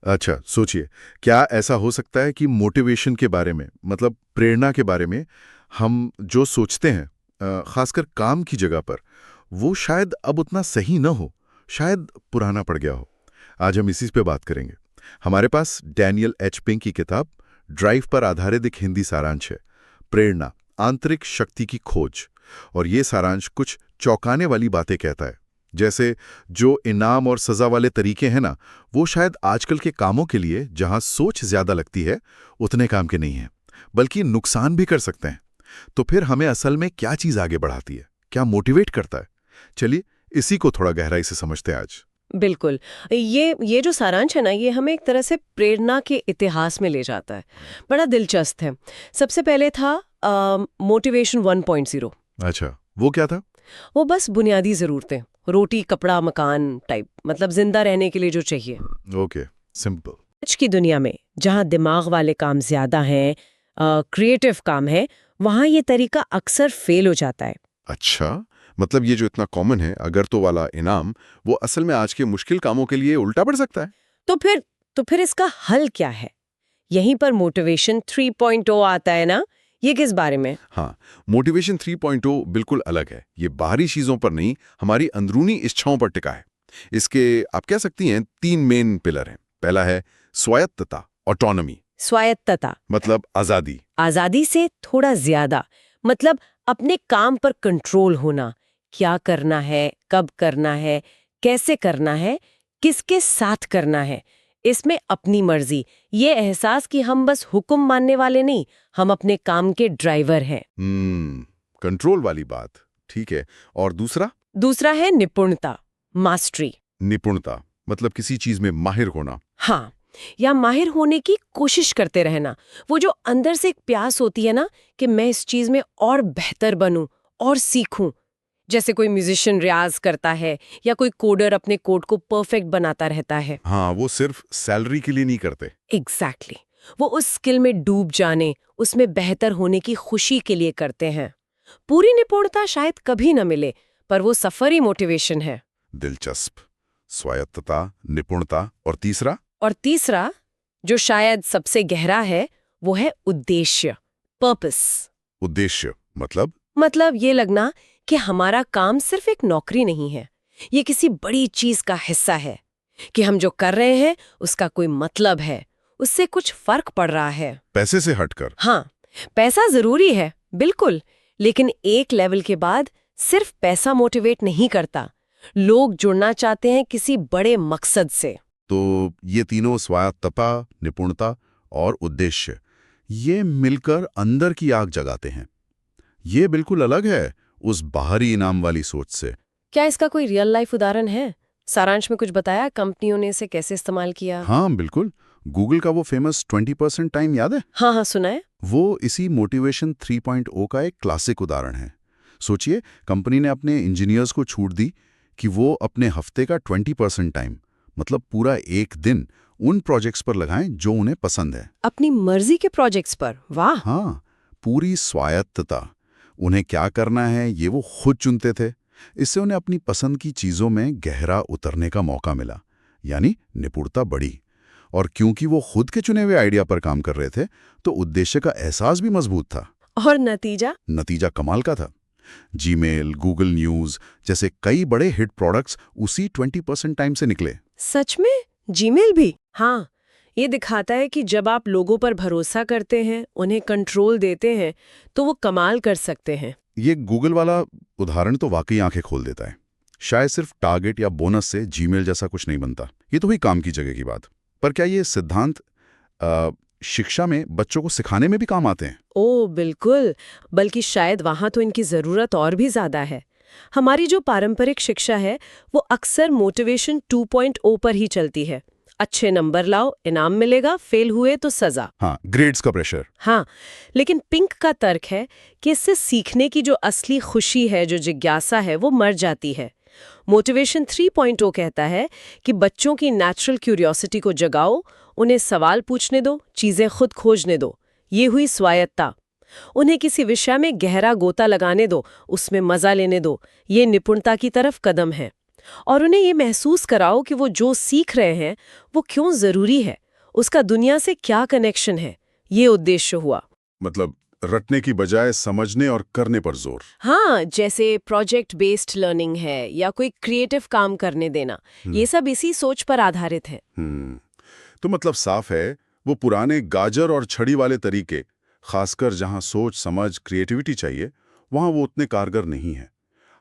अच्छा, सोचिए, क्या ऐसा हो सकता है कि मोटिवेशन के बारे में, मतलब प्रेरणा के बारे में हम जो सोचते हैं, खासकर काम की जगह पर, वो शायद अब उतना सही न हो, शायद पुराना पड़ गया हो। आज हम इसी पे बात करेंगे। हमारे पास डैनियल एच पिंक की किताब ड्राइव पर आधारित एक हिंदी सारांश है, प्रेरणा, आंतरिक शक्ति की खोज। और ये सारांश कुछ चौंकाने वाली बातें कहता है। जैसे जो इनाम और सजा वाले तरीके हैं ना, वो शायद आजकल के कामों के लिए, जहां सोच ज्यादा लगती है, उतने काम के नहीं हैं, बल्कि नुकसान भी कर सकते हैं। तो फिर हमें असल में क्या चीज आगे बढ़ाती है, क्या मोटिवेट करता है? चलिए, इसी को थोड़ा गहराई से समझते हैं आज। बिल्कुल। ये जो सारांश है ना, ये हमें एक तरह से प्रेरणा के इतिहास में ले जाता है। बड़ा दिलचस्प है। सबसे पहले था मोटिवेशन 1.0। अच्छा, वो क्या था? वो बस बुनियादी ज़रूरतें, रोटी, कपड़ा, मकान टाइप, मतलब जिंदा रहने के लिए जो चाहिए। Okay, simple. आज की दुनिया में जहाँ दिमाग वाले काम ज्यादा हैं, क्रिएटिव काम है, वहाँ ये तरीका अक्सर फेल हो जाता है। अच्छा, मतलब ये जो इतना कॉमन है, अगर तो वाला इनाम, वो असल में आज के मुश्किल कामों के लिए उल्टा पड़ सकता है। तो फिर तो फिर इसका हल क्या है? यहीं पर मोटिवेशन 3.0 आता है ना। ये किस बारे में? हाँ, मोटिवेशन 3.0 बिल्कुल अलग है। ये बाहरी चीजों पर नहीं, हमारी अंदरूनी इच्छाओं पर टिका है। इसके आप कह सकती हैं 3 मेन पिलर हैं। पहला है स्वायत्तता, ऑटोनॉमी, स्वायत्तता मतलब आजादी। आजादी से थोड़ा ज्यादा, मतलब अपने काम पर कंट्रोल होना। क्या करना है, कब करना है, कैसे करना है, किसके साथ करना है, इसमें अपनी मर्जी। ये एहसास कि हम बस हुक्म मानने वाले नहीं, हम अपने काम के ड्राइवर हैं। कंट्रोल वाली बात, ठीक है। और दूसरा? दूसरा है निपुणता, मास्टरी। निपुणता, मतलब किसी चीज में माहिर होना। हाँ, या माहिर होने की कोशिश करते रहना। वो जो अंदर से एक प्यास होती है ना, कि मैं इस चीज में और बेहतर बनूं और सीखूं। जैसे कोई म्यूजिशियन रियाज करता है या कोई कोडर अपने कोड को परफेक्ट बनाता रहता है। हाँ, वो सिर्फ सैलरी के लिए नहीं करते। एग्जैक्टली वो उस स्किल में डूब जाने, उसमें बेहतर होने की खुशी के लिए करते हैं। पूरी निपुणता शायद कभी न मिले, पर वो सफर ही मोटिवेशन है। दिलचस्प। स्वायत्तता, निपुणता और तीसरा? और तीसरा, जो शायद सबसे गहरा है, वो है उद्देश्य, पर्पस। उद्देश्य मतलब ये लगना कि हमारा काम सिर्फ एक नौकरी नहीं है, ये किसी बड़ी चीज का हिस्सा है, कि हम जो कर रहे हैं उसका कोई मतलब है, उससे कुछ फर्क पड़ रहा है। पैसे से हटकर। हाँ, पैसा जरूरी है, बिल्कुल, लेकिन एक लेवल के बाद सिर्फ पैसा मोटिवेट नहीं करता। लोग जुड़ना चाहते हैं किसी बड़े मकसद से। तो ये तीनों, स्वायत्तता, निपुणता और उद्देश्य, ये मिलकर अंदर की आग जगाते हैं। ये बिल्कुल अलग है उस बाहरी इनाम वाली सोच से। क्या इसका कोई रियल लाइफ उदाहरण है? सारांश में कुछ बताया कंपनियों ने इसे कैसे इस्तेमाल किया? हाँ बिल्कुल। गूगल का वो फेमस 20% टाइम याद है? हाँ हाँ, सुना है। वो इसी मोटिवेशन 3.0 का एक क्लासिक उदाहरण है। सोचिए, कंपनी ने अपने इंजीनियर्स को छूट दी कि वो अपने हफ्ते का 20% टाइम, मतलब पूरा एक दिन, उन प्रोजेक्ट्स पर लगाएं जो उन्हें पसंद है। अपनी मर्जी के प्रोजेक्ट्स पर? वाह। हाँ, पूरी स्वायत्तता। उन्हें क्या करना है ये वो खुद चुनते थे। इससे उन्हें अपनी पसंद की चीजों में गहरा उतरने का मौका मिला, यानी निपुणता बढ़ी। और क्योंकि वो खुद के चुने हुए आइडिया पर काम कर रहे थे, तो उद्देश्य का एहसास भी मजबूत था। और नतीजा? नतीजा कमाल का था। जीमेल, गूगल न्यूज जैसे कई बड़े हिट प्रोडक्ट्स उसी 20% टाइम से निकले। सच में? जीमेल भी? हाँ, ये दिखाता है कि जब आप लोगों पर भरोसा करते हैं, उन्हें कंट्रोल देते हैं, तो वो कमाल कर सकते हैं। ये गूगल वाला उदाहरण तो वाकई आंखें खोल देता है। शायद सिर्फ टारगेट या बोनस से जीमेल जैसा कुछ नहीं बनता। ये तो हुई काम की जगह की बात। पर क्या ये सिद्धांत शिक्षा में बच्चों को सिखाने में भी काम आते हैं? ओ बिल्कुल, बल्कि शायद वहाँ तो इनकी ज़रूरत और भी ज़्यादा है। हमारी जो पारंपरिक शिक्षा है, वो अक्सर मोटिवेशन 2.0 पर ही चलती है। अच्छे नंबर लाओ, इनाम मिलेगा, फेल हुए तो सज़ा। हाँ, ग्रेड्स का प्रेशर। हाँ, लेकिन पिंक का तर्क है कि इससे सीखने की जो असली खुशी है, जो जिज्ञासा है, वो मर जाती है। मोटिवेशन 3.0 कहता है कि बच्चों की नेचुरल क्यूरियोसिटी को जगाओ, उन्हें सवाल पूछने दो, चीज़ें खुद खोजने दो। ये हुई स्वायत्ता। उन्हें किसी विषय में गहरा गोता लगाने दो, उसमें मज़ा लेने दो। ये निपुणता की तरफ कदम है। और उन्हें ये महसूस कराओ कि वो जो सीख रहे हैं वो क्यों जरूरी है, उसका दुनिया से क्या कनेक्शन है। ये उद्देश्य हुआ। मतलब रटने की बजाय समझने और करने पर जोर। हाँ, जैसे प्रोजेक्ट बेस्ड लर्निंग है या कोई क्रिएटिव काम करने देना, ये सब इसी सोच पर आधारित है। तो मतलब साफ है, वो पुराने गाजर और छड़ी वाले तरीके, खासकर जहां सोच समझ क्रिएटिविटी चाहिए, वहां वो उतने कारगर नहीं है।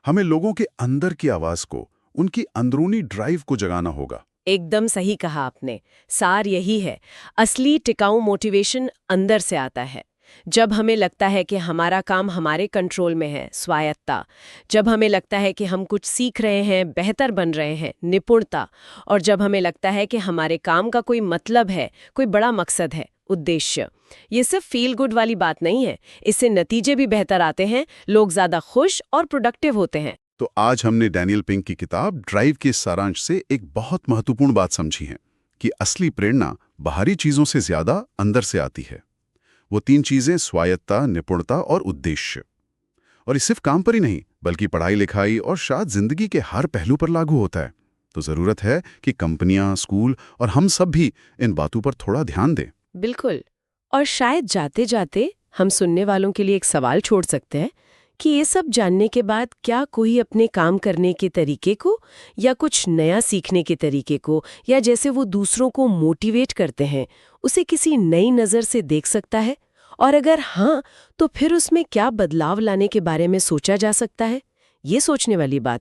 हमें लोगों के अंदर की आवाज को, उनकी अंदरूनी ड्राइव को जगाना होगा। एकदम सही कहा आपने। सार यही है, असली टिकाऊ मोटिवेशन अंदर से आता है। जब हमें लगता है कि हमारा काम हमारे कंट्रोल में है, स्वायत्ता। जब हमें लगता है कि हम कुछ सीख रहे हैं, बेहतर बन रहे हैं, निपुणता। और जब हमें लगता है कि हमारे काम का कोई मतलब है, कोई बड़ा मकसद है, उद्देश्य। ये सिर्फ फील गुड वाली बात नहीं है, इससे नतीजे भी बेहतर आते हैं, लोग ज्यादा खुश और प्रोडक्टिव होते हैं। तो आज हमने डैनियल पिंक की किताब ड्राइव के सारांश से एक बहुत महत्वपूर्ण बात समझी है कि असली प्रेरणा बाहरी चीजों से ज्यादा अंदर से आती है। वो 3 चीजें, स्वायत्ता, निपुणता और उद्देश्य। और ये सिर्फ काम पर ही नहीं, बल्कि पढ़ाई लिखाई और शायद जिंदगी के हर पहलू पर लागू होता है। तो जरूरत है कि कंपनियां, स्कूल और हम सब भी इन बातों पर थोड़ा ध्यान दें। बिल्कुल। और शायद जाते जाते हम सुनने वालों के लिए एक सवाल छोड़ सकते हैं कि ये सब जानने के बाद क्या कोई अपने काम करने के तरीके को या कुछ नया सीखने के तरीके को या जैसे वो दूसरों को मोटिवेट करते हैं उसे किसी नई नज़र से देख सकता है? और अगर हाँ, तो फिर उसमें क्या बदलाव लाने के बारे में सोचा जा सकता है? ये सोचने वाली बात है।